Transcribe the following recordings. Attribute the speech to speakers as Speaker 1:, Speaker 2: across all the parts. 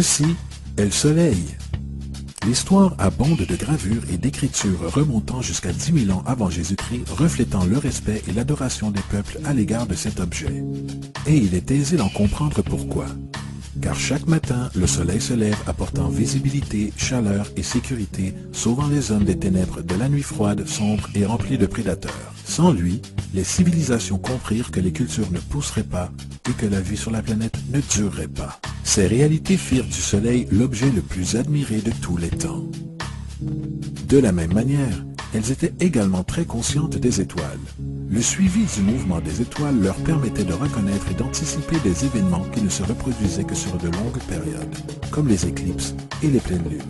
Speaker 1: Ceci est le soleil. L'histoire abonde de gravures et d'écritures remontant jusqu'à 10 000 ans avant Jésus-Christ, reflétant le respect et l'adoration des peuples à l'égard de cet objet. Et il est aisé d'en comprendre pourquoi. Car chaque matin, le soleil se lève apportant visibilité, chaleur et sécurité, sauvant les hommes des ténèbres de la nuit froide, sombre et remplie de prédateurs. Sans lui, les civilisations comprirent que les cultures ne pousseraient pas et que la vie sur la planète ne durerait pas. Ces réalités firent du soleil l'objet le plus admiré de tous les temps. De la même manière, elles étaient également très conscientes des étoiles. Le suivi du mouvement des étoiles leur permettait de reconnaître et d'anticiper des événements qui ne se reproduisaient que sur de longues périodes, comme les éclipses et les pleines lunes.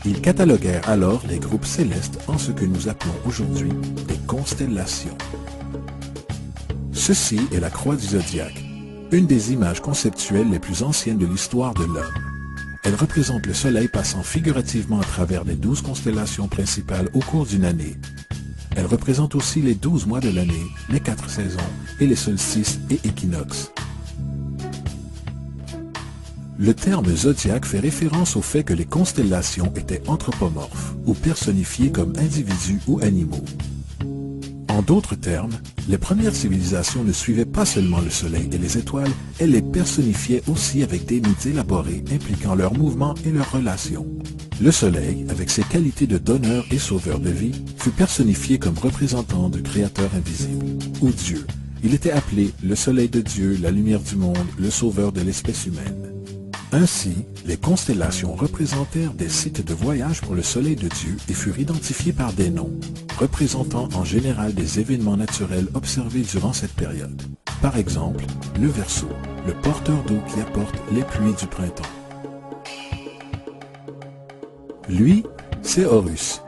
Speaker 1: Ils cataloguèrent alors les groupes célestes en ce que nous appelons aujourd'hui des constellations. Ceci est la croix du zodiaque, une des images conceptuelles les plus anciennes de l'histoire de l'homme. Elle représente le soleil passant figurativement à travers les 12 constellations principales au cours d'une année. Elle représente aussi les 12 mois de l'année, les 4 saisons et les solstices et équinoxes. Le terme zodiaque fait référence au fait que les constellations étaient anthropomorphes ou personnifiées comme individus ou animaux. En d'autres termes, les premières civilisations ne suivaient pas seulement le soleil et les étoiles, elles les personnifiaient aussi avec des mythes élaborés impliquant leurs mouvements et leurs relations. Le soleil, avec ses qualités de donneur et sauveur de vie, fut personnifié comme représentant de créateur invisible, ou Dieu. Il était appelé le soleil de Dieu, la lumière du monde, le sauveur de l'espèce humaine. Ainsi, les constellations représentèrent des sites de voyage pour le soleil de Dieu et furent identifiées par des noms, représentant en général des événements naturels observés durant cette période. Par exemple, le Verseau, le porteur d'eau qui apporte les pluies du printemps. Lui, c'est Horus.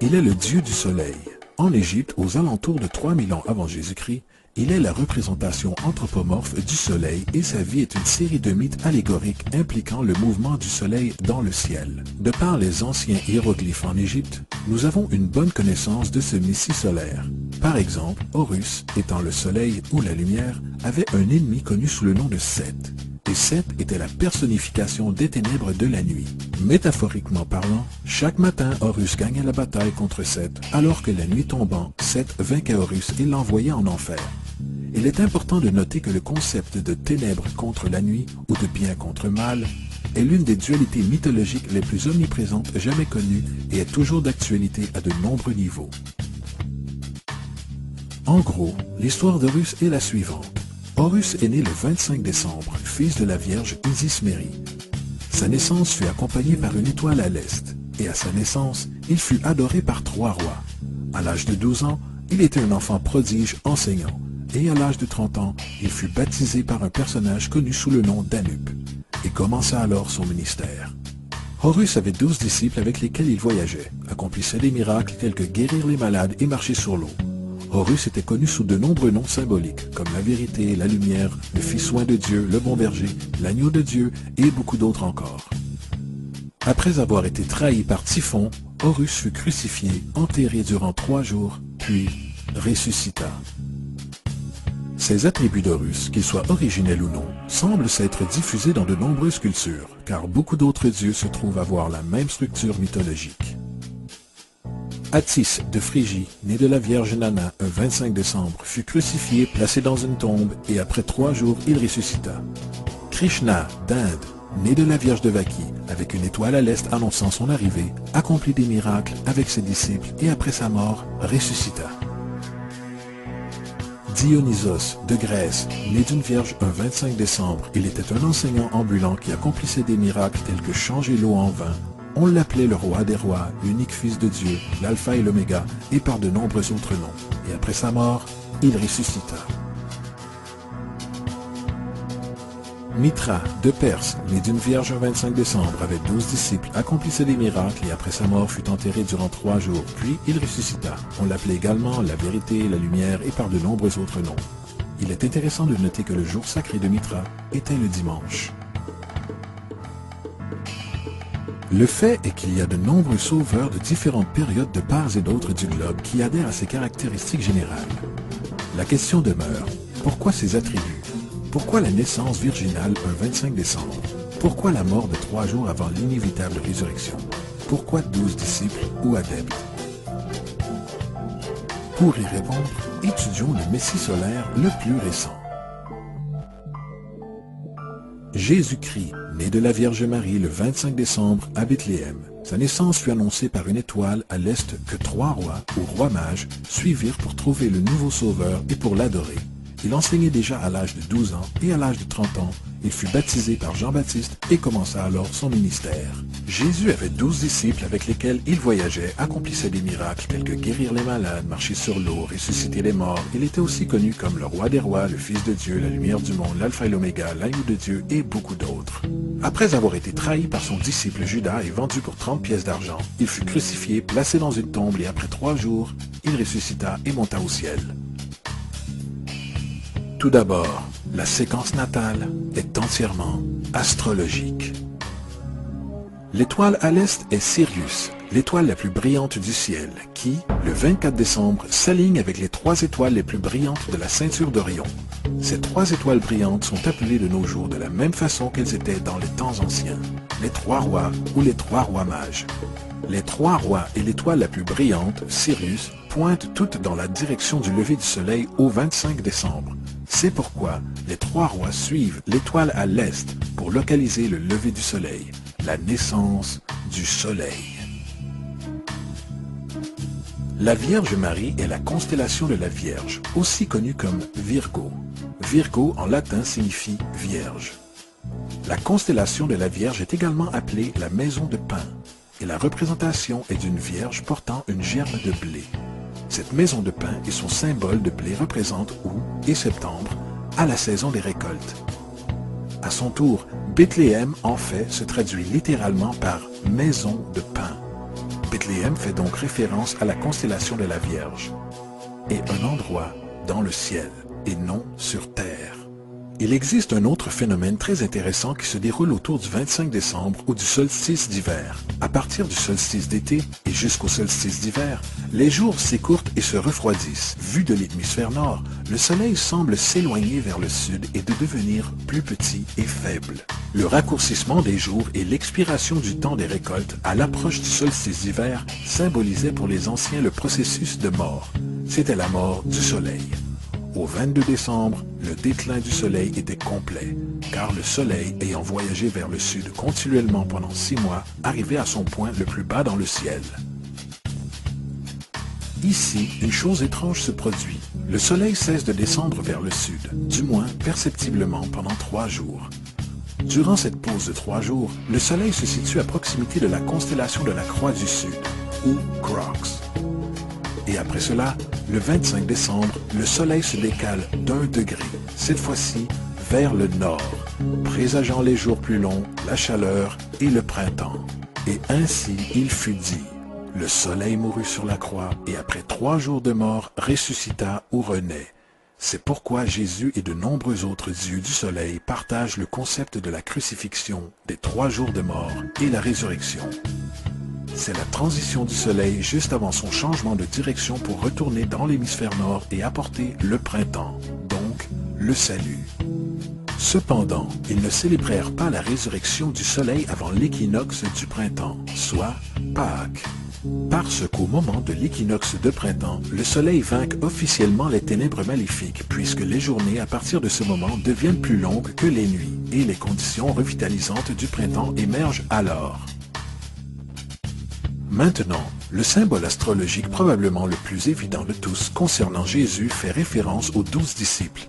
Speaker 1: Il est le dieu du soleil. En Égypte, aux alentours de 3000 ans avant Jésus-Christ, il est la représentation anthropomorphe du soleil et sa vie est une série de mythes allégoriques impliquant le mouvement du soleil dans le ciel. De par les anciens hiéroglyphes en Égypte, nous avons une bonne connaissance de ce messie solaire. Par exemple, Horus, étant le soleil ou la lumière, avait un ennemi connu sous le nom de Seth. Et Seth était la personnification des ténèbres de la nuit. Métaphoriquement parlant, chaque matin Horus gagnait la bataille contre Seth, alors que la nuit tombant, Seth vainquait Horus et l'envoyait en enfer. Il est important de noter que le concept de ténèbres contre la nuit ou de bien contre mal est l'une des dualités mythologiques les plus omniprésentes jamais connues et est toujours d'actualité à de nombreux niveaux. En gros, l'histoire d'Horus est la suivante. Horus est né le 25 décembre, fils de la Vierge Isis-Mérie. Sa naissance fut accompagnée par une étoile à l'est, et à sa naissance, il fut adoré par 3 rois. À l'âge de 12 ans, il était un enfant prodige enseignant, et à l'âge de 30 ans, il fut baptisé par un personnage connu sous le nom d'Anup, et commença alors son ministère. Horus avait 12 disciples avec lesquels il voyageait, accomplissait des miracles tels que guérir les malades et marcher sur l'eau. Horus était connu sous de nombreux noms symboliques, comme la vérité, la lumière, le fils oint de Dieu, le bon berger, l'agneau de Dieu et beaucoup d'autres encore. Après avoir été trahi par Typhon, Horus fut crucifié, enterré durant 3 jours, puis ressuscita. Ces attributs d'Horus, qu'ils soient originels ou non, semblent s'être diffusés dans de nombreuses cultures, car beaucoup d'autres dieux se trouvent avoir la même structure mythologique. Attis de Phrygie, né de la Vierge Nana un 25 décembre, fut crucifié, placé dans une tombe, et après 3 jours, il ressuscita. Krishna d'Inde, né de la Vierge de Vaki, avec une étoile à l'est annonçant son arrivée, accomplit des miracles avec ses disciples et après sa mort, ressuscita. Dionysos de Grèce, né d'une vierge un 25 décembre, il était un enseignant ambulant qui accomplissait des miracles tels que changer l'eau en vin. On l'appelait le roi des rois, l'unique fils de Dieu, l'alpha et l'oméga, et par de nombreux autres noms. Et après sa mort, il ressuscita. Mitra de Perse, né d'une vierge un 25 décembre, avec 12 disciples, accomplissait des miracles et après sa mort fut enterré durant 3 jours, puis il ressuscita. On l'appelait également la vérité, la lumière et par de nombreux autres noms. Il est intéressant de noter que le jour sacré de Mitra était le dimanche. Le fait est qu'il y a de nombreux sauveurs de différentes périodes de part et d'autre du globe qui adhèrent à ces caractéristiques générales. La question demeure, pourquoi ces attributs? Pourquoi la naissance virginale un 25 décembre? Pourquoi la mort de 3 jours avant l'inévitable résurrection? Pourquoi 12 disciples ou adeptes? Pour y répondre, étudions le Messie solaire le plus récent. Jésus-Christ, né de la Vierge Marie le 25 décembre à Bethléem. Sa naissance fut annoncée par une étoile à l'est que 3 rois ou rois mages suivirent pour trouver le nouveau sauveur et pour l'adorer. Il enseignait déjà à l'âge de 12 ans et à l'âge de 30 ans, il fut baptisé par Jean-Baptiste et commença alors son ministère. Jésus avait 12 disciples avec lesquels il voyageait, accomplissait des miracles tels que guérir les malades, marcher sur l'eau, ressusciter les morts. Il était aussi connu comme le roi des rois, le fils de Dieu, la lumière du monde, l'alpha et l'oméga, l'agneau de Dieu et beaucoup d'autres. Après avoir été trahi par son disciple Judas et vendu pour 30 pièces d'argent, il fut crucifié, placé dans une tombe et après 3 jours, il ressuscita et monta au ciel. Tout d'abord, la séquence natale est entièrement astrologique. L'étoile à l'est est Sirius, l'étoile la plus brillante du ciel, qui, le 24 décembre, s'aligne avec les 3 étoiles les plus brillantes de la ceinture d'Orion. Ces 3 étoiles brillantes sont appelées de nos jours de la même façon qu'elles étaient dans les temps anciens, les 3 rois ou les 3 rois mages. Les 3 rois et l'étoile la plus brillante, Sirius, pointent toutes dans la direction du lever du soleil au 25 décembre. C'est pourquoi les 3 rois suivent l'étoile à l'est pour localiser le lever du soleil, la naissance du soleil. La Vierge Marie est la constellation de la Vierge, aussi connue comme Virgo. Virgo en latin signifie Vierge. La constellation de la Vierge est également appelée la maison de pain, et la représentation est d'une Vierge portant une gerbe de blé. Cette maison de pain et son symbole de blé représentent août et septembre, à la saison des récoltes. À son tour, Bethléem en fait se traduit littéralement par « maison de pain ». Bethléem fait donc référence à la constellation de la Vierge et un endroit dans le ciel et non sur terre. Il existe un autre phénomène très intéressant qui se déroule autour du 25 décembre ou du solstice d'hiver. À partir du solstice d'été et jusqu'au solstice d'hiver, les jours s'écourtent et se refroidissent. Vu de l'hémisphère nord, le soleil semble s'éloigner vers le sud et de devenir plus petit et faible. Le raccourcissement des jours et l'expiration du temps des récoltes à l'approche du solstice d'hiver symbolisaient pour les anciens le processus de mort. C'était la mort du soleil. Au 22 décembre, le déclin du soleil était complet, car le soleil, ayant voyagé vers le sud continuellement pendant 6 mois, arrivait à son point le plus bas dans le ciel. Ici, une chose étrange se produit. Le soleil cesse de descendre vers le sud, du moins perceptiblement pendant 3 jours. Durant cette pause de 3 jours, le soleil se situe à proximité de la constellation de la Croix du Sud, ou Crux. Et après cela, le 25 décembre, le soleil se décale d'1 degré, cette fois-ci vers le nord, présageant les jours plus longs, la chaleur et le printemps. Et ainsi il fut dit, le soleil mourut sur la croix et après 3 jours de mort ressuscita ou renaît. C'est pourquoi Jésus et de nombreux autres dieux du soleil partagent le concept de la crucifixion, des 3 jours de mort et la résurrection. C'est la transition du soleil juste avant son changement de direction pour retourner dans l'hémisphère nord et apporter le printemps, donc le salut. Cependant, ils ne célébrèrent pas la résurrection du soleil avant l'équinoxe du printemps, soit Pâques. Parce qu'au moment de l'équinoxe de printemps, le soleil vainque officiellement les ténèbres maléfiques, puisque les journées à partir de ce moment deviennent plus longues que les nuits, et les conditions revitalisantes du printemps émergent alors. Maintenant, le symbole astrologique probablement le plus évident de tous concernant Jésus fait référence aux 12 disciples.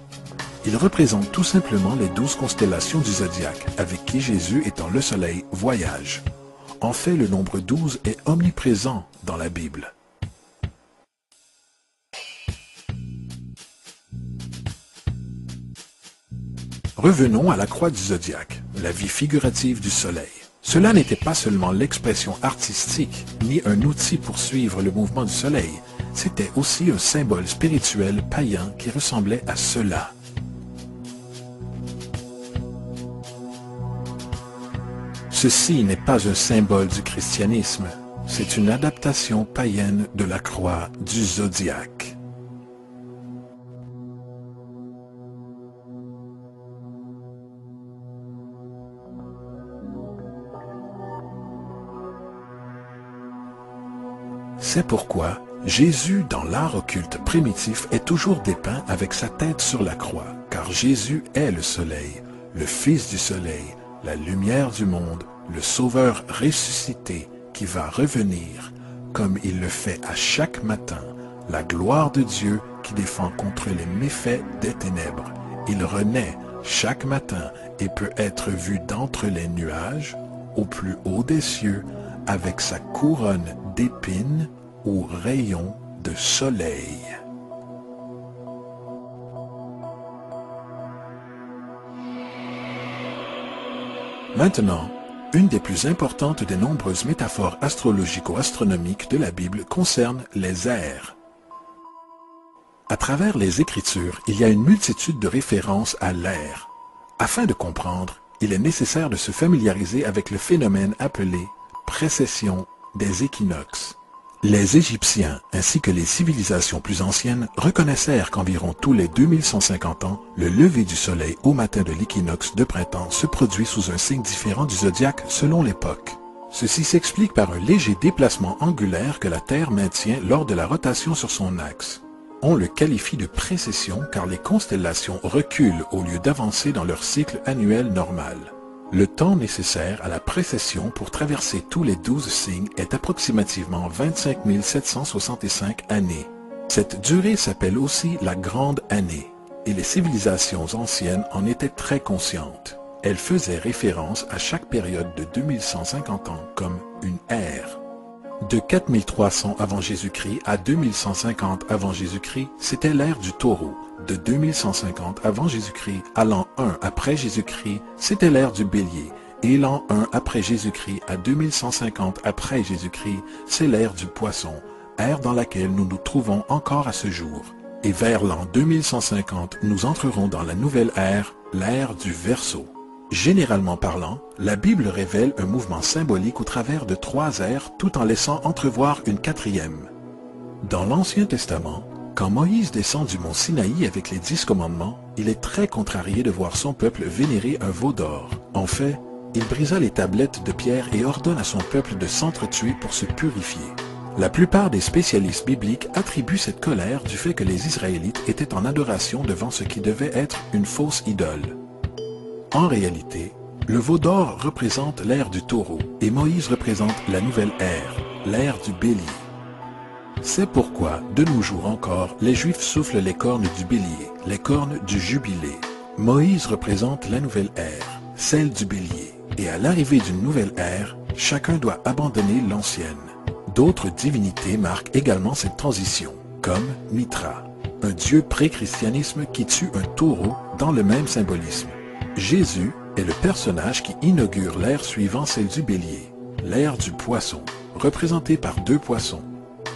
Speaker 1: Il représente tout simplement les 12 constellations du zodiaque, avec qui Jésus, étant le soleil, voyage. En fait, le nombre 12 est omniprésent dans la Bible. Revenons à la croix du zodiaque, la vie figurative du soleil. Cela n'était pas seulement l'expression artistique, ni un outil pour suivre le mouvement du soleil, c'était aussi un symbole spirituel païen qui ressemblait à cela. Ceci n'est pas un symbole du christianisme, c'est une adaptation païenne de la croix du zodiaque. C'est pourquoi Jésus, dans l'art occulte primitif, est toujours dépeint avec sa tête sur la croix, car Jésus est le soleil, le Fils du soleil, la lumière du monde, le Sauveur ressuscité qui va revenir, comme il le fait à chaque matin, la gloire de Dieu qui défend contre les méfaits des ténèbres. Il renaît chaque matin et peut être vu d'entre les nuages, au plus haut des cieux, avec sa couronne d'épines ou rayons de soleil. Maintenant, une des plus importantes des nombreuses métaphores astrologico-astronomiques de la Bible concerne les airs. À travers les Écritures, il y a une multitude de références à l'air. Afin de comprendre, il est nécessaire de se familiariser avec le phénomène appelé précession des équinoxes. Les Égyptiens, ainsi que les civilisations plus anciennes, reconnaissèrent qu'environ tous les 2150 ans, le lever du soleil au matin de l'équinoxe de printemps se produit sous un signe différent du zodiaque selon l'époque. Ceci s'explique par un léger déplacement angulaire que la Terre maintient lors de la rotation sur son axe. On le qualifie de précession car les constellations reculent au lieu d'avancer dans leur cycle annuel normal. Le temps nécessaire à la précession pour traverser tous les 12 signes est approximativement 25 765 années. Cette durée s'appelle aussi la Grande Année, et les civilisations anciennes en étaient très conscientes. Elles faisaient référence à chaque période de 2150 ans comme une ère. De 4300 avant Jésus-Christ à 2150 avant Jésus-Christ, c'était l'ère du taureau. De 2150 avant Jésus-Christ à l'an 1 après Jésus-Christ, c'était l'ère du bélier. Et l'an 1 après Jésus-Christ à 2150 après Jésus-Christ, c'est l'ère du poisson, ère dans laquelle nous nous trouvons encore à ce jour. Et vers l'an 2150, nous entrerons dans la nouvelle ère, l'ère du Verseau. Généralement parlant, la Bible révèle un mouvement symbolique au travers de 3 ères tout en laissant entrevoir une 4e. Dans l'Ancien Testament, quand Moïse descend du mont Sinaï avec les 10 commandements, il est très contrarié de voir son peuple vénérer un veau d'or. En fait, il brisa les tablettes de pierre et ordonne à son peuple de s'entretuer pour se purifier. La plupart des spécialistes bibliques attribuent cette colère du fait que les Israélites étaient en adoration devant ce qui devait être une fausse idole. En réalité, le veau d'or représente l'ère du taureau et Moïse représente la nouvelle ère, l'ère du bélier. C'est pourquoi, de nos jours encore, les Juifs soufflent les cornes du bélier, les cornes du jubilé. Moïse représente la nouvelle ère, celle du bélier, et à l'arrivée d'une nouvelle ère, chacun doit abandonner l'ancienne. D'autres divinités marquent également cette transition, comme Mithra, un dieu pré-christianisme qui tue un taureau dans le même symbolisme. Jésus est le personnage qui inaugure l'ère suivant celle du bélier, l'ère du poisson, représentée par 2 poissons.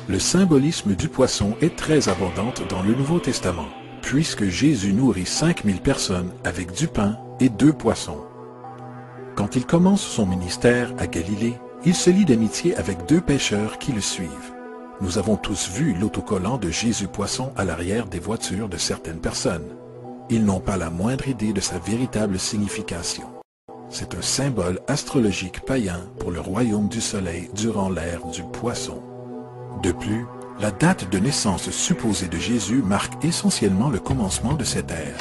Speaker 1: Le symbolisme du poisson est très abondant dans le Nouveau Testament, puisque Jésus nourrit 5000 personnes avec du pain et 2 poissons. Quand il commence son ministère à Galilée, il se lie d'amitié avec 2 pêcheurs qui le suivent. Nous avons tous vu l'autocollant de Jésus Poisson à l'arrière des voitures de certaines personnes. Ils n'ont pas la moindre idée de sa véritable signification. C'est un symbole astrologique païen pour le royaume du soleil durant l'ère du poisson. De plus, la date de naissance supposée de Jésus marque essentiellement le commencement de cette ère.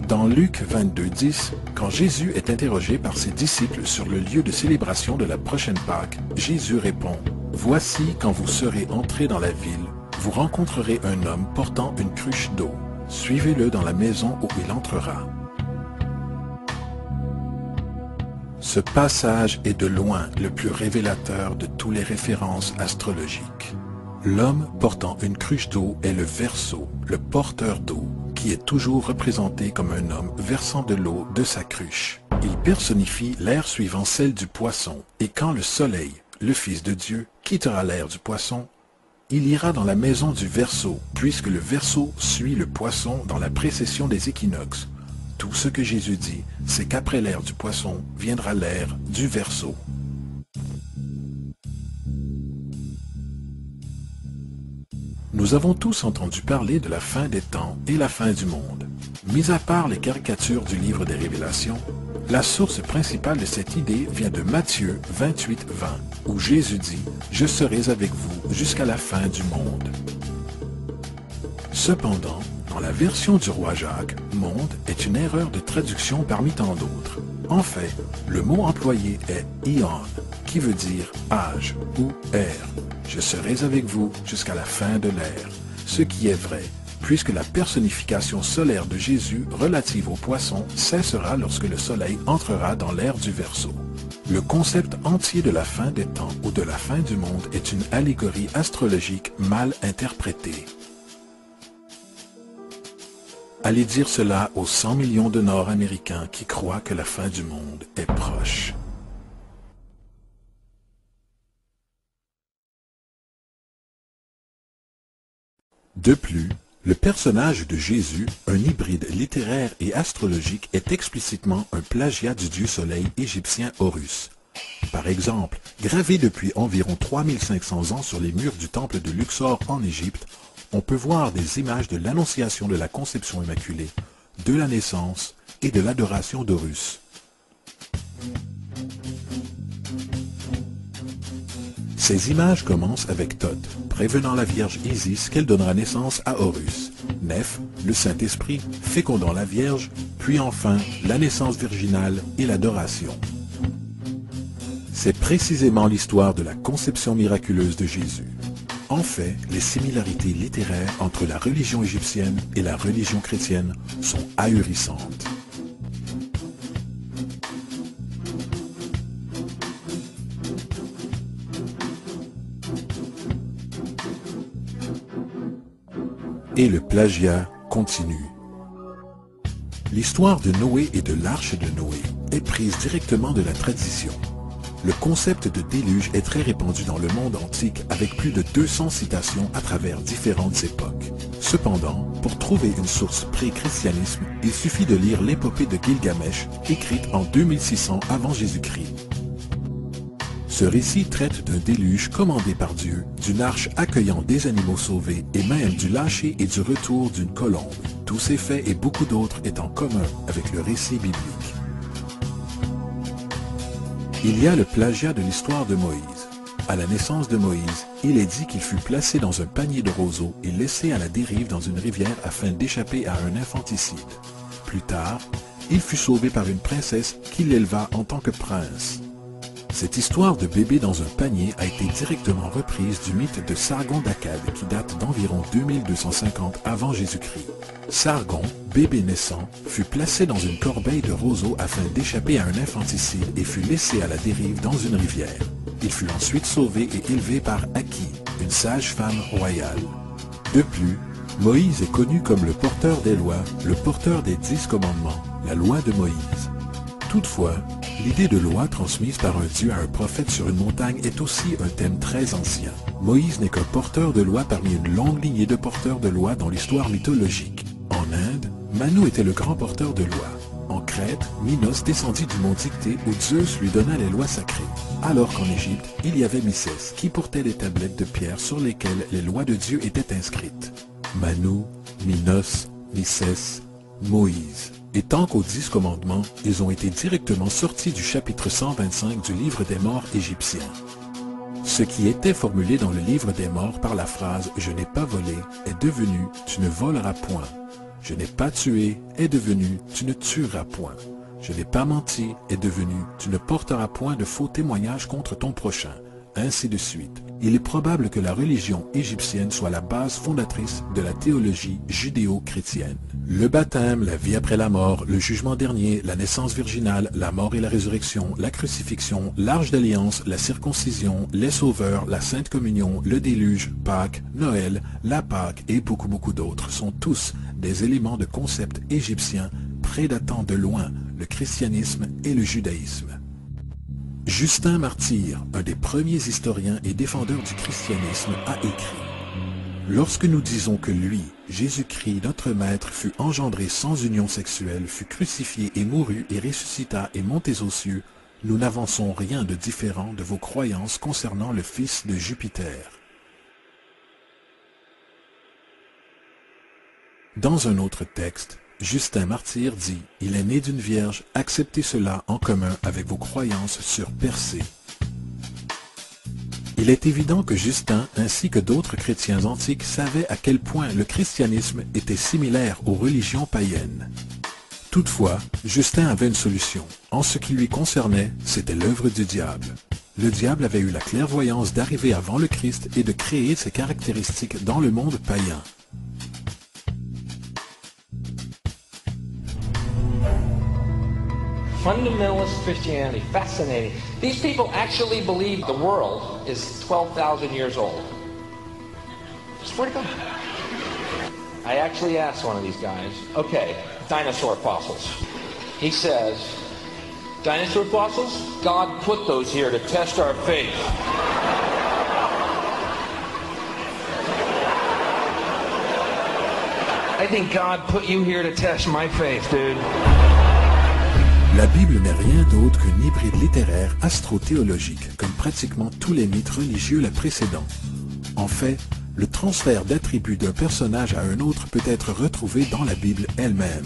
Speaker 1: Dans Luc 22:10, quand Jésus est interrogé par ses disciples sur le lieu de célébration de la prochaine Pâque, Jésus répond « Voici quand vous serez entrés dans la ville, vous rencontrerez un homme portant une cruche d'eau. Suivez-le dans la maison où il entrera. » Ce passage est de loin le plus révélateur de toutes les références astrologiques. L'homme portant une cruche d'eau est le Verseau, le porteur d'eau, qui est toujours représenté comme un homme versant de l'eau de sa cruche. Il personnifie l'ère suivant celle du poisson, et quand le soleil, le Fils de Dieu, quittera l'ère du poisson, il ira dans la maison du Verseau, puisque le Verseau suit le poisson dans la précession des équinoxes. Tout ce que Jésus dit, c'est qu'après l'ère du poisson viendra l'ère du Verseau. Nous avons tous entendu parler de la fin des temps et la fin du monde. Mis à part les caricatures du livre des Révélations, la source principale de cette idée vient de Matthieu 28:20, où Jésus dit « Je serai avec vous jusqu'à la fin du monde ». Cependant, dans la version du roi Jacques, « monde » est une erreur de traduction parmi tant d'autres. En fait, le mot employé est « ion », qui veut dire « âge » ou « ère ». Je serai avec vous jusqu'à la fin de l'ère, ce qui est vrai, puisque la personnification solaire de Jésus relative aux poissons cessera lorsque le soleil entrera dans l'ère du Verseau. Le concept entier de la fin des temps ou de la fin du monde est une allégorie astrologique mal interprétée. Allez dire cela aux 100 millions de Nord-Américains qui croient que la fin du monde est proche. De plus, le personnage de Jésus, un hybride littéraire et astrologique, est explicitement un plagiat du dieu soleil égyptien Horus. Par exemple, gravé depuis environ 3500 ans sur les murs du temple de Luxor en Égypte, on peut voir des images de l'annonciation de la conception immaculée, de la naissance et de l'adoration d'Horus. Ces images commencent avec Thoth, prévenant la Vierge Isis qu'elle donnera naissance à Horus, Neph, le Saint-Esprit, fécondant la Vierge, puis enfin la naissance virginale et l'adoration. C'est précisément l'histoire de la conception miraculeuse de Jésus. En fait, les similarités littéraires entre la religion égyptienne et la religion chrétienne sont ahurissantes. Et le plagiat continue. L'histoire de Noé et de l'arche de Noé est prise directement de la tradition. Le concept de déluge est très répandu dans le monde antique avec plus de 200 citations à travers différentes époques. Cependant, pour trouver une source pré-christianisme, il suffit de lire l'épopée de Gilgamesh, écrite en 2600 avant Jésus-Christ. Ce récit traite d'un déluge commandé par Dieu, d'une arche accueillant des animaux sauvés et même du lâcher et du retour d'une colombe. Tous ces faits et beaucoup d'autres est en commun avec le récit biblique. Il y a le plagiat de l'histoire de Moïse. À la naissance de Moïse, il est dit qu'il fut placé dans un panier de roseaux et laissé à la dérive dans une rivière afin d'échapper à un infanticide. Plus tard, il fut sauvé par une princesse qui l'éleva en tant que prince. Cette histoire de bébé dans un panier a été directement reprise du mythe de Sargon d'Akkad qui date d'environ 2250 avant Jésus-Christ. Sargon, bébé naissant, fut placé dans une corbeille de roseaux afin d'échapper à un infanticide et fut laissé à la dérive dans une rivière. Il fut ensuite sauvé et élevé par Aki, une sage-femme royale. De plus, Moïse est connu comme le porteur des lois, le porteur des 10 commandements, la loi de Moïse. Toutefois, l'idée de loi transmise par un dieu à un prophète sur une montagne est aussi un thème très ancien. Moïse n'est qu'un porteur de loi parmi une longue lignée de porteurs de loi dans l'histoire mythologique. En Inde, Manu était le grand porteur de loi. En Crète, Minos descendit du mont Dictée où Zeus lui donna les lois sacrées. Alors qu'en Égypte, il y avait Mysès qui portait les tablettes de pierre sur lesquelles les lois de Dieu étaient inscrites. Manu, Minos, Mysès, Moïse. Et tant qu'aux 10 commandements, ils ont été directement sortis du chapitre 125 du livre des morts égyptien. Ce qui était formulé dans le livre des morts par la phrase « Je n'ai pas volé » est devenu « Tu ne voleras point ». « Je n'ai pas tué » est devenu « Tu ne tueras point ». « Je n'ai pas menti » est devenu « Tu ne porteras point de faux témoignages contre ton prochain ». Ainsi de suite. Il est probable que la religion égyptienne soit la base fondatrice de la théologie judéo-chrétienne. Le baptême, la vie après la mort, le jugement dernier, la naissance virginale, la mort et la résurrection, la crucifixion, l'arche d'alliance, la circoncision, les sauveurs, la sainte communion, le déluge, Pâques, Noël, la Pâque et beaucoup d'autres sont tous des éléments de concepts égyptiens prédatant de loin le christianisme et le judaïsme. Justin Martyr, un des premiers historiens et défendeurs du christianisme, a écrit « Lorsque nous disons que lui, Jésus-Christ, notre Maître, fut engendré sans union sexuelle, fut crucifié et mourut et ressuscita et monté aux cieux, nous n'avançons rien de différent de vos croyances concernant le fils de Jupiter. » Dans un autre texte, Justin Martyr dit « Il est né d'une vierge, acceptez cela en commun avec vos croyances sur Persée ». Il est évident que Justin, ainsi que d'autres chrétiens antiques, savaient à quel point le christianisme était similaire aux religions païennes. Toutefois, Justin avait une solution. En ce qui lui concernait, c'était l'œuvre du diable. Le diable avait eu la clairvoyance d'arriver avant le Christ et de créer ses caractéristiques dans le monde païen.
Speaker 2: Fundamentalist Christianity, fascinating. These people actually believe the world is 12,000 years old. Swear to God. I actually asked one of these guys, okay, dinosaur fossils. He says, dinosaur fossils? God put those here to test our faith. I think God put you here to test my faith, dude.
Speaker 1: La Bible n'est rien d'autre qu'un hybride littéraire astro-théologique, comme pratiquement tous les mythes religieux la précédant. En fait, le transfert d'attributs d'un personnage à un autre peut être retrouvé dans la Bible elle-même.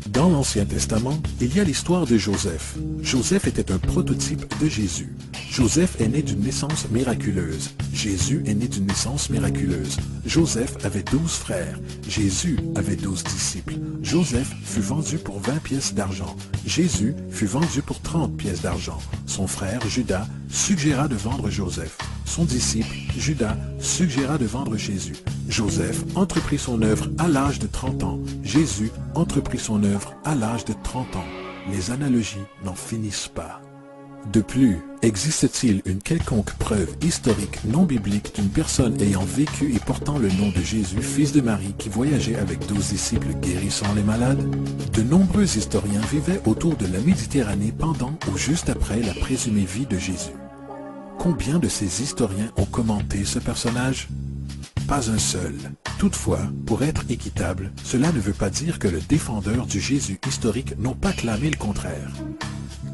Speaker 1: Dans l'Ancien Testament, il y a l'histoire de Joseph. Joseph était un prototype de Jésus. Joseph est né d'une naissance miraculeuse. Jésus est né d'une naissance miraculeuse. Joseph avait 12 frères. Jésus avait 12 disciples. Joseph fut vendu pour 20 pièces d'argent. Jésus fut vendu pour 30 pièces d'argent. Son frère, Judas, suggéra de vendre Joseph. Son disciple, Judas, suggéra de vendre Jésus. Joseph entreprit son œuvre à l'âge de 30 ans. Jésus entreprit son œuvre à l'âge de 30 ans. Les analogies n'en finissent pas. De plus, existe-t-il une quelconque preuve historique non biblique d'une personne ayant vécu et portant le nom de Jésus, fils de Marie, qui voyageait avec 12 disciples guérissant les malades? De nombreux historiens vivaient autour de la Méditerranée pendant ou juste après la présumée vie de Jésus. Combien de ces historiens ont commenté ce personnage? Pas un seul. Toutefois, pour être équitable, cela ne veut pas dire que le défendeur du Jésus historique n'ont pas clamé le contraire.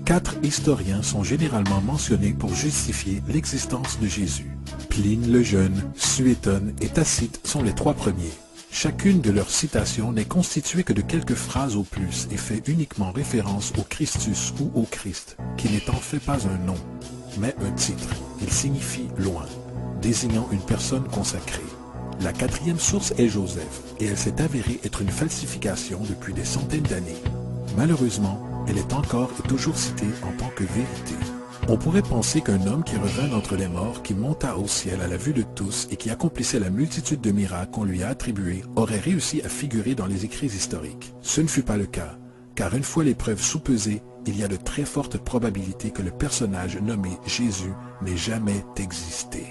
Speaker 1: 4 historiens sont généralement mentionnés pour justifier l'existence de Jésus. Pline le Jeune, Suétone et Tacite sont les 3 premiers. Chacune de leurs citations n'est constituée que de quelques phrases au plus et fait uniquement référence au Christus ou au Christ, qui n'est en fait pas un nom, mais un titre. Il signifie « loin », désignant une personne consacrée. La 4e source est Joseph, et elle s'est avérée être une falsification depuis des centaines d'années. Malheureusement, elle est encore et toujours citée en tant que vérité. On pourrait penser qu'un homme qui revint d'entre les morts, qui monta au ciel à la vue de tous et qui accomplissait la multitude de miracles qu'on lui a attribués, aurait réussi à figurer dans les écrits historiques. Ce ne fut pas le cas, car une fois les preuves soupesées, il y a de très fortes probabilités que le personnage nommé Jésus n'ait jamais existé.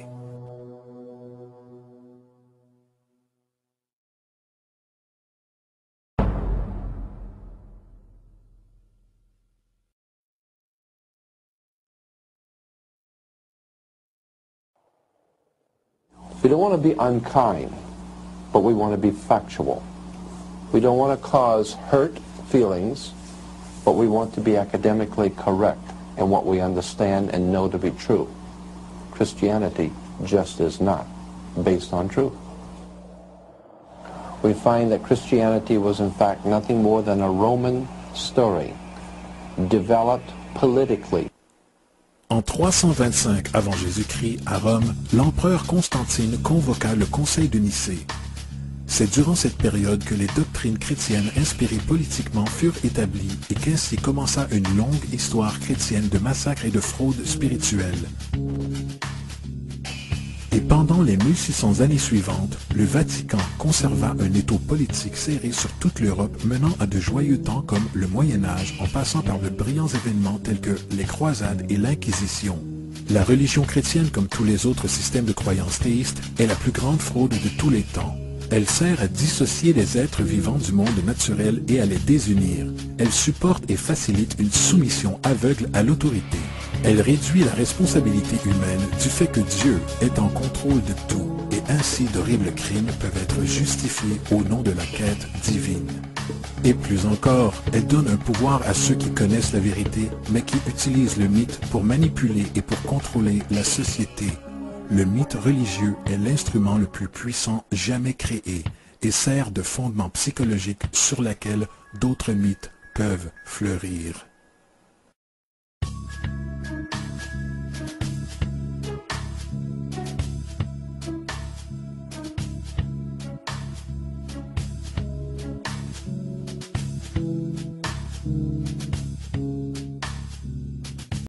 Speaker 3: We don't want to be unkind, but we want to be factual. We don't want to cause hurt feelings, but we want to be academically correct in what we understand and know to be true. Christianity just is not based on truth. We find that Christianity was in fact nothing more than a Roman story, developed politically.
Speaker 1: En 325 avant Jésus-Christ, à Rome, l'empereur Constantine convoqua le Conseil de Nicée. C'est durant cette période que les doctrines chrétiennes inspirées politiquement furent établies et qu'ainsi commença une longue histoire chrétienne de massacres et de fraudes spirituelles. Et pendant les 1600 années suivantes, le Vatican conserva un étau politique serré sur toute l'Europe menant à de joyeux temps comme le Moyen-Âge en passant par de brillants événements tels que les croisades et l'Inquisition. La religion chrétienne, comme tous les autres systèmes de croyances théistes, est la plus grande fraude de tous les temps. Elle sert à dissocier les êtres vivants du monde naturel et à les désunir. Elle supporte et facilite une soumission aveugle à l'autorité. Elle réduit la responsabilité humaine du fait que Dieu est en contrôle de tout, et ainsi d'horribles crimes peuvent être justifiés au nom de la quête divine. Et plus encore, elle donne un pouvoir à ceux qui connaissent la vérité, mais qui utilisent le mythe pour manipuler et pour contrôler la société. Le mythe religieux est l'instrument le plus puissant jamais créé. et sert de fondement psychologique sur lequel d'autres mythes peuvent fleurir.